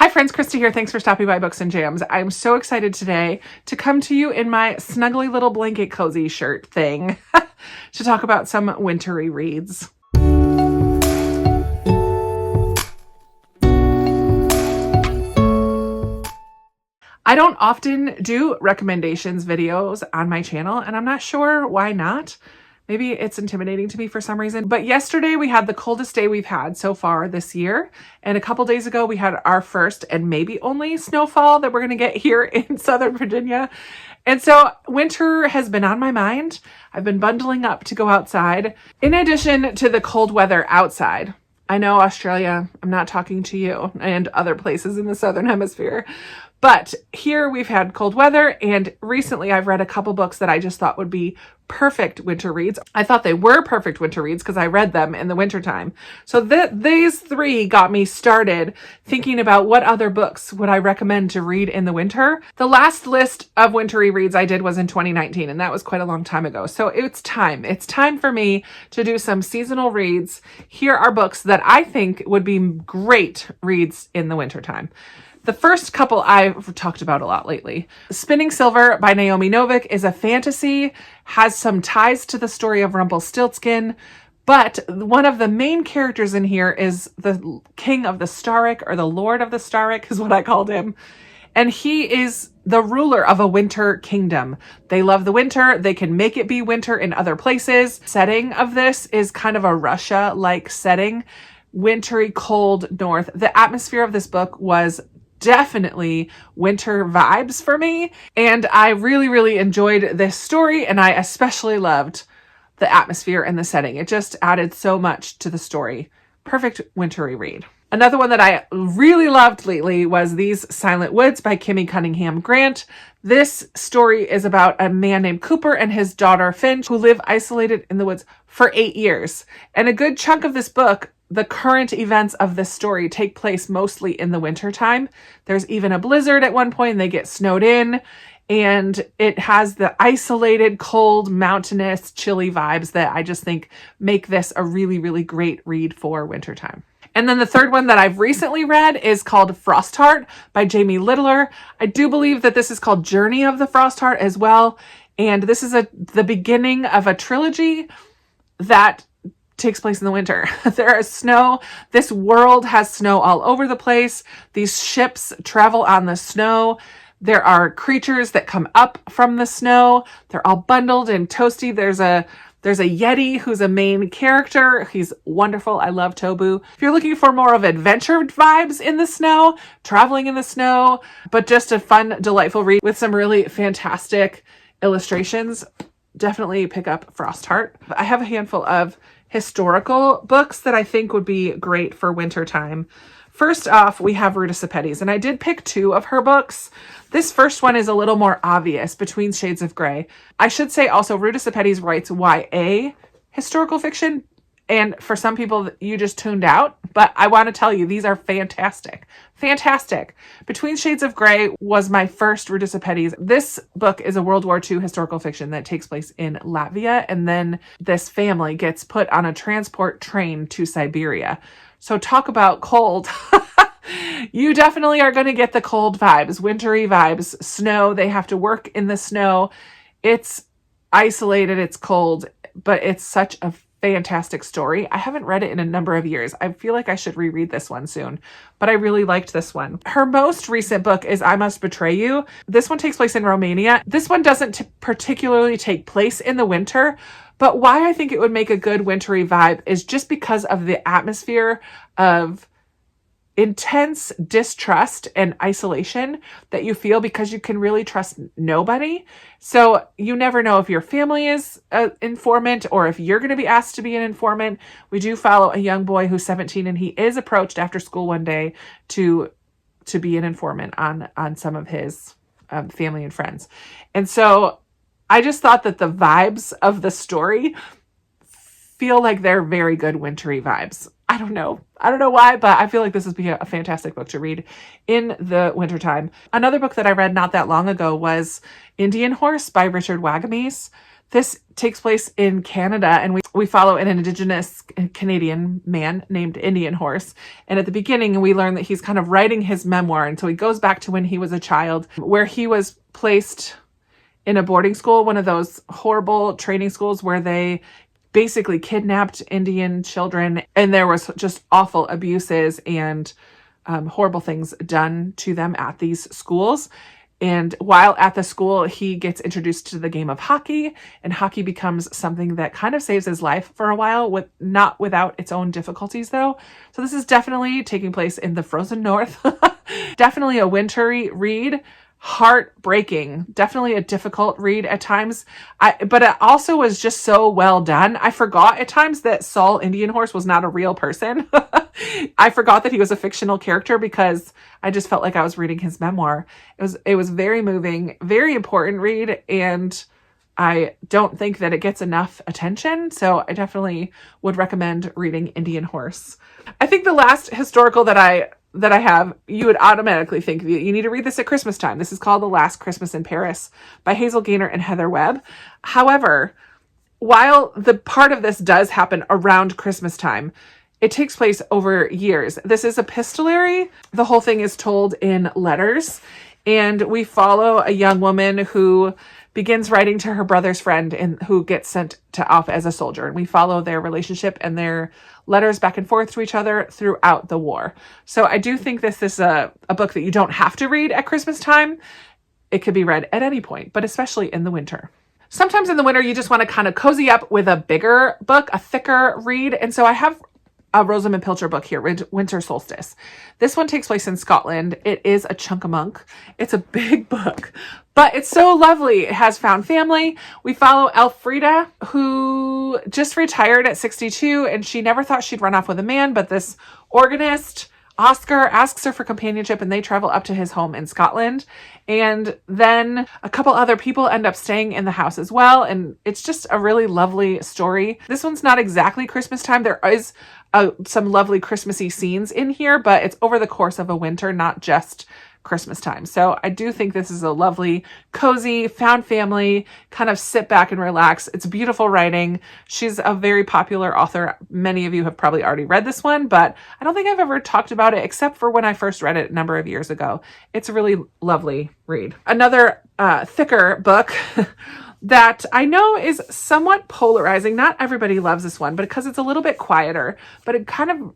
Hi friends, Krista here. Thanks for stopping by Books and Jams. I'm so excited today to come to you in my snuggly little blanket cozy shirt thing to talk about some wintry reads. I don't often do recommendations videos on my channel, and I'm not sure why not. Maybe it's intimidating to me for some reason. But yesterday we had the coldest day we've had so far this year. And a couple days ago we had our first and maybe only snowfall that we're going to get here in Southern Virginia. And so winter has been on my mind. I've been bundling up to go outside. In addition to the cold weather outside, I know Australia, I'm not talking to you, and other places in the Southern Hemisphere. But here we've had cold weather, and recently I've read a couple books that I just thought would be perfect winter reads. I thought they were perfect winter reads because I read them in the wintertime. So these three got me started thinking about what other books would I recommend to read in the winter. The last list of wintry reads I did was in 2019, and that was quite a long time ago. So it's time. It's time for me to do some seasonal reads. Here are books that I think would be great reads in the wintertime. The first couple I've talked about a lot lately. Spinning Silver by Naomi Novik is a fantasy, has some ties to the story of Rumpelstiltskin, but one of the main characters in here is the King of the Starrick, or the Lord of the Starrick is what I called him. And he is the ruler of a winter kingdom. They love the winter. They can make it be winter in other places. Setting of this is kind of a Russia-like setting, wintry, cold north. The atmosphere of this book was definitely winter vibes for me. And I really enjoyed this story. And I especially loved the atmosphere and the setting. It just added so much to the story. Perfect wintry read. Another one that I really loved lately was These Silent Woods by Kimmy Cunningham Grant. This story is about a man named Cooper and his daughter Finch who live isolated in the woods for 8 years. And a good chunk of this book, the current events of this story, take place mostly in the wintertime. There's even a blizzard at one point and they get snowed in. And it has the isolated, cold, mountainous, chilly vibes that I just think make this a really great read for wintertime. And then the third one that I've recently read is called Frostheart by Jamie Littler. I do believe that this is called Journey of the Frostheart as well. And this is the beginning of a trilogy that takes place in the winter. There is snow. This world has snow all over the place. These ships travel on the snow. There are creatures that come up from the snow. They're all bundled and toasty. There's a Yeti who's a main character. He's wonderful. I love Tobu. If you're looking for more of adventure vibes in the snow, traveling in the snow, but just a fun, delightful read with some really fantastic illustrations, definitely pick up Frostheart. I have a handful of historical books that I think would be great for wintertime. First off, we have Ruta Sepetys, and I did pick two of her books. This first one is a little more obvious, Between Shades of Grey. I should say also Ruta Sepetys writes YA historical fiction, and for some people you just tuned out, but I want to tell you these are fantastic. Fantastic. Between Shades of Grey was my first Ruta Sepetys. This book is a World War II historical fiction that takes place in Latvia, and then this family gets put on a transport train to Siberia. So talk about cold. You definitely are going to get the cold vibes, wintry vibes, snow. They have to work in the snow. It's isolated, it's cold, but it's such a fantastic story. I haven't read it in a number of years. I feel like I should reread this one soon, but I really liked this one. Her most recent book is I Must Betray You. This one takes place in Romania. This one doesn't particularly take place in the winter, but why I think it would make a good wintry vibe is just because of the atmosphere of intense distrust and isolation that you feel because you can really trust nobody. So you never know if your family is an informant or if you're going to be asked to be an informant. We do follow a young boy who's 17 and he is approached after school one day to be an informant on some of his family and friends. And so I just thought that the vibes of the story feel like they're very good wintry vibes. I don't know why, but I feel like this would be a fantastic book to read in the wintertime. Another book that I read not that long ago was Indian Horse by Richard Wagamese. This takes place in Canada, and we follow an Indigenous Canadian man named Indian Horse. And at the beginning, we learn that he's kind of writing his memoir. And so he goes back to when he was a child, where he was placed in a boarding school, one of those horrible training schools where they basically kidnapped Indian children. And there was just awful abuses and horrible things done to them at these schools. And while at the school, he gets introduced to the game of hockey, and hockey becomes something that kind of saves his life for a while, not without its own difficulties though. So this is definitely taking place in the frozen north. Definitely a wintry read. Heartbreaking. Definitely a difficult read at times. But it also was just so well done. I forgot at times that Saul Indian Horse was not a real person. I forgot that he was a fictional character because I just felt like I was reading his memoir. It was very moving, very important read, and I don't think that it gets enough attention. So I definitely would recommend reading Indian Horse. I think the last historical that I have, you would automatically think you need to read this at Christmas time. This is called The Last Christmas in Paris by Hazel Gaynor and Heather Webb. However, while the part of this does happen around Christmas time, it takes place over years. This is epistolary. The whole thing is told in letters, and we follow a young woman who begins writing to her brother's friend and who gets sent off as a soldier. And we follow their relationship and their letters back and forth to each other throughout the war. So I do think this is a book that you don't have to read at Christmas time. It could be read at any point, but especially in the winter. Sometimes in the winter, you just want to kind of cozy up with a bigger book, a thicker read. And so I have a Rosamund Pilcher book here, Winter Solstice. This one takes place in Scotland. It is a chunk-a-monk. It's a big book, but it's so lovely. It has found family. We follow Elfrida, who just retired at 62, and she never thought she'd run off with a man, but this organist, Oscar, asks her for companionship, and they travel up to his home in Scotland. And then a couple other people end up staying in the house as well. And it's just a really lovely story. This one's not exactly Christmas time. There is some lovely Christmassy scenes in here, but it's over the course of a winter, not just Christmas time. So I do think this is a lovely, cozy, found family, kind of sit back and relax. It's beautiful writing. She's a very popular author. Many of you have probably already read this one, but I don't think I've ever talked about it except for when I first read it a number of years ago. It's a really lovely read. Another thicker book that I know is somewhat polarizing. Not everybody loves this one, but because it's a little bit quieter, but it kind of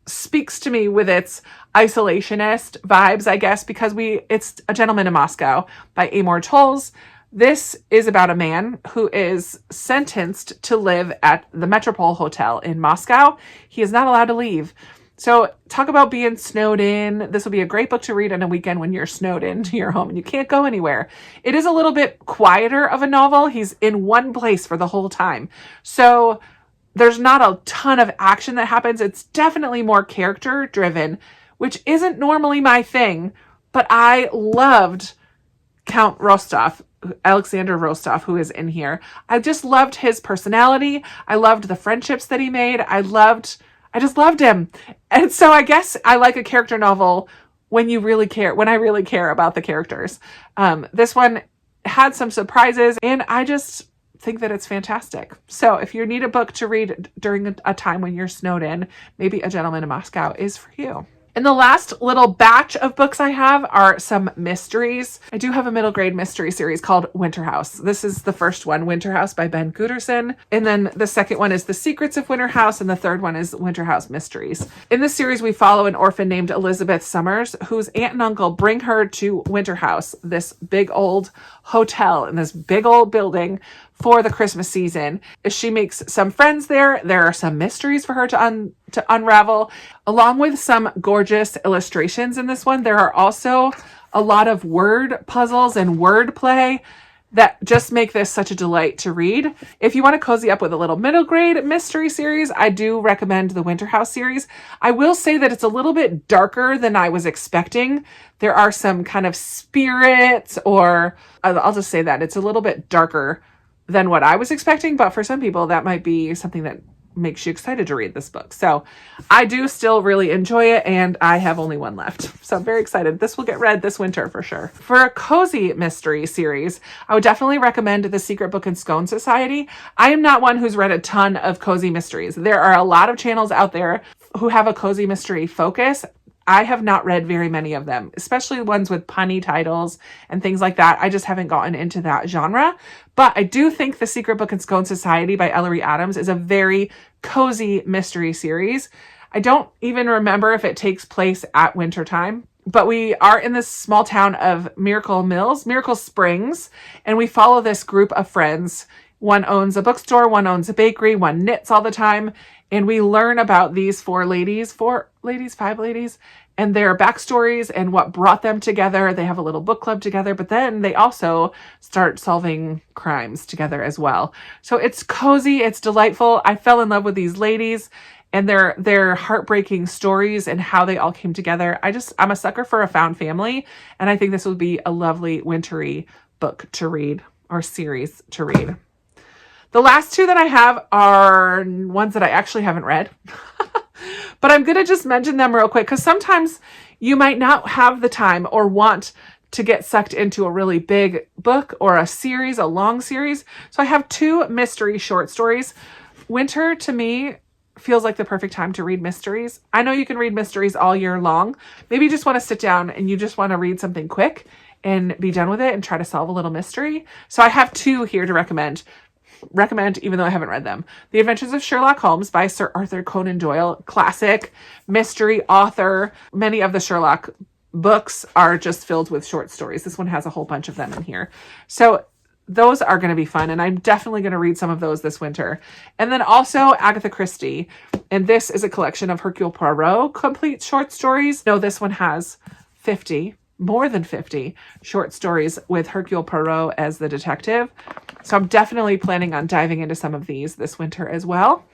speaks to me with its isolationist vibes, I guess, because it's A Gentleman in Moscow by Amor Towles. This is about a man who is sentenced to live at the Metropole Hotel in Moscow. He is not allowed to leave. So talk about being snowed in. This will be a great book to read on a weekend when you're snowed into your home and you can't go anywhere. It is a little bit quieter of a novel. He's in one place for the whole time. So there's not a ton of action that happens. It's definitely more character driven, which isn't normally my thing, but I loved Count Rostov, Alexander Rostov, who is in here. I just loved his personality. I loved the friendships that he made. I just loved him. And so I guess I like a character novel when I really care about the characters. This one had some surprises, and I just think that it's fantastic. So if you need a book to read during a time when you're snowed in, maybe A Gentleman in Moscow is for you. And the last little batch of books I have are some mysteries. I do have a middle grade mystery series called Winter House. This is the first one, Winter House by Ben Guterson. And then the second one is The Secrets of Winter House. And the third one is Winter House Mysteries. In this series, we follow an orphan named Elizabeth Summers, whose aunt and uncle bring her to Winter House, this big old hotel in this big old building, for the Christmas season. She makes some friends there. There are some mysteries for her to unravel, along with some gorgeous illustrations in this one. There are also a lot of word puzzles and word play that just make this such a delight to read. If you want to cozy up with a little middle grade mystery series, I do recommend the Winter House series. I will say that it's a little bit darker than I was expecting. There are some kind of spirits, or I'll just say that it's a little bit darker than what I was expecting, but for some people that might be something that makes you excited to read this book. So I do still really enjoy it, and I have only one left. So I'm very excited. This will get read this winter for sure. For a cozy mystery series, I would definitely recommend The Secret Book and Scone Society. I am not one who's read a ton of cozy mysteries. There are a lot of channels out there who have a cozy mystery focus. I have not read very many of them, especially ones with punny titles and things like that. I just haven't gotten into that genre. But I do think The Secret Book and Scone Society by Ellery Adams is a very cozy mystery series. I don't even remember if it takes place at wintertime, but we are in this small town of Miracle Springs, and we follow this group of friends. One owns a bookstore, one owns a bakery, one knits all the time. And we learn about these five ladies, and their backstories and what brought them together. They have a little book club together, but then they also start solving crimes together as well. So it's cozy, it's delightful. I fell in love with these ladies and their heartbreaking stories and how they all came together. I'm a sucker for a found family, and I think this would be a lovely wintry book to read, or series to read. The last two that I have are ones that I actually haven't read, but I'm going to just mention them real quick because sometimes you might not have the time or want to get sucked into a really big book or a series, a long series. So I have two mystery short stories. Winter to me feels like the perfect time to read mysteries. I know you can read mysteries all year long. Maybe you just want to sit down and you just want to read something quick and be done with it and try to solve a little mystery. So I have two here to recommend, even though I haven't read them. The Adventures of Sherlock Holmes by Sir Arthur Conan Doyle, classic mystery author. Many of the Sherlock books are just filled with short stories. This one has a whole bunch of them in here. So those are going to be fun, and I'm definitely going to read some of those this winter. And then also Agatha Christie, and this is a collection of Hercule Poirot complete short stories. No, this one has more than 50 short stories with Hercule Poirot as the detective. So I'm definitely planning on diving into some of these this winter as well.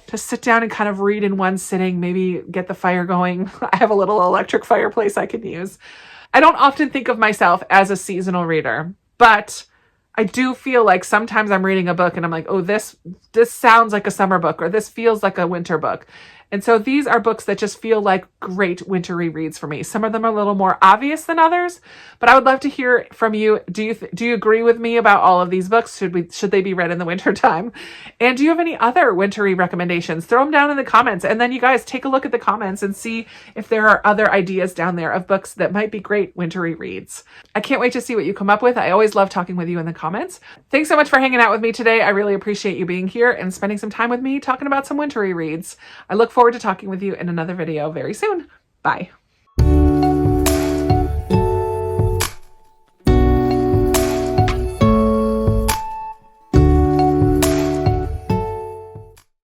To sit down and kind of read in one sitting, maybe get the fire going. I have a little electric fireplace I can use. I don't often think of myself as a seasonal reader, but I do feel like sometimes I'm reading a book and I'm like, oh, this sounds like a summer book, or this feels like a winter book. And so these are books that just feel like great wintry reads for me. Some of them are a little more obvious than others, but I would love to hear from you. Do you agree with me about all of these books? Should they be read in the winter time? And do you have any other wintry recommendations? Throw them down in the comments. And then you guys take a look at the comments and see if there are other ideas down there of books that might be great wintry reads. I can't wait to see what you come up with. I always love talking with you in the comments. Thanks so much for hanging out with me today. I really appreciate you being here and spending some time with me talking about some wintry reads. I look forward to talking with you in another video very soon. Bye.